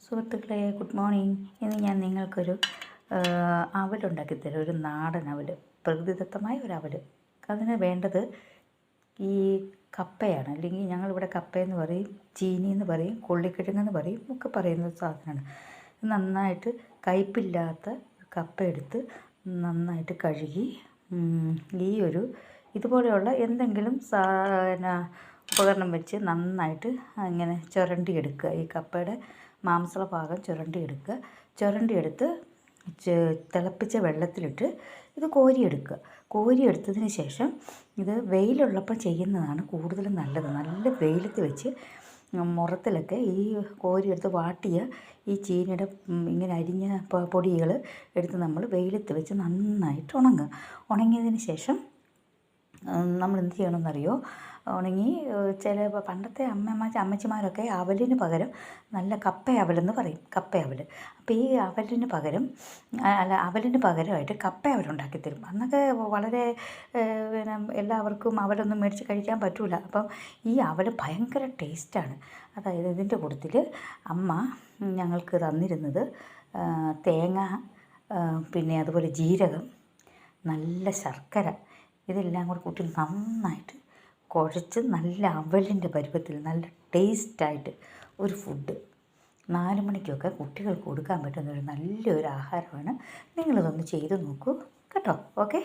സുഹൃത്തുക്കളെ, good morning. ഇന്ന് ഞാൻ നിങ്ങൾക്കൊരു അവലുണ്ടാക്കി തരാം. ഒരു നാടൻ അവൽ, പ്രകൃതിദത്തമായ ഒരു അവൽ. അതിന് വേണ്ടത് ഈ കപ്പയാണ്. അല്ലെങ്കിൽ ഞങ്ങളിവിടെ കപ്പയെന്ന് പറയും, ചീനി എന്ന് പറയും, കൊള്ളിക്കിഴങ്ങെന്ന് പറയും, ഒക്കെ പറയുന്ന സാധനമാണ്. നന്നായിട്ട് കയ്പില്ലാത്ത കപ്പ എടുത്ത് നന്നായിട്ട് കഴുകി ഇതുപോലെയുള്ള എന്തെങ്കിലും ഉപകരണം വെച്ച് നന്നായിട്ട് ഇങ്ങനെ ചുരണ്ടിയെടുക്കുക. ഈ കപ്പയുടെ മാംസള ഭാഗം ചുരണ്ടിയെടുത്ത് തിളപ്പിച്ച വെള്ളത്തിലിട്ട് ഇത് കോരിയെടുത്തതിന് ശേഷം ഇത് വെയിലുള്ളപ്പോൾ ചെയ്യുന്നതാണ് കൂടുതലും നല്ലത്. നല്ല വെയിലത്ത് വെച്ച് മുറത്തിലൊക്കെ ഈ കോരിയെടുത്ത് വാട്ടിയ ഈ ചീനിയുടെ ഇങ്ങനെ അരിഞ്ഞ പൊടികൾ എടുത്ത് നമ്മൾ വെയിലത്ത് വെച്ച് നന്നായിട്ട് ഉണങ്ങിയതിന് ശേഷം നമ്മൾ എന്ത് ചെയ്യണമെന്നറിയോ? ഉണങ്ങി പണ്ടത്തെ അമ്മച്ചിമാരൊക്കെ അവലിന് പകരം നല്ല കപ്പയവലെന്ന് പറയും, കപ്പയവൽ. അപ്പോൾ ഈ അവലിന് പകരമായിട്ട് കപ്പയവലുണ്ടാക്കി തരും. അന്നൊക്കെ വളരെ എല്ലാവർക്കും അവലൊന്നും മേടിച്ച് കഴിക്കാൻ പറ്റില്ല. അപ്പം ഈ അവൽ ഭയങ്കര ടേസ്റ്റാണ്. അതായത് ഇതിൻ്റെ കൂട്ടത്തിൽ അമ്മ ഞങ്ങൾക്ക് തന്നിരുന്നത് തേങ്ങ, പിന്നെ അതുപോലെ ജീരകം, നല്ല ശർക്കര, ഇതെല്ലാം കൂടി കൂട്ടി നന്നായിട്ട് കുഴച്ച് നല്ല അവലിൻ്റെ പരുവത്തിൽ നല്ല ടേസ്റ്റായിട്ട് ഒരു ഫുഡ് 4 മണിക്കൊക്കെ കുട്ടികൾക്ക് കൊടുക്കാൻ പറ്റുന്ന നല്ലൊരു ആഹാരമാണ്. നിങ്ങളിതൊന്ന് ചെയ്ത് നോക്കൂ കേട്ടോ. ഓക്കെ.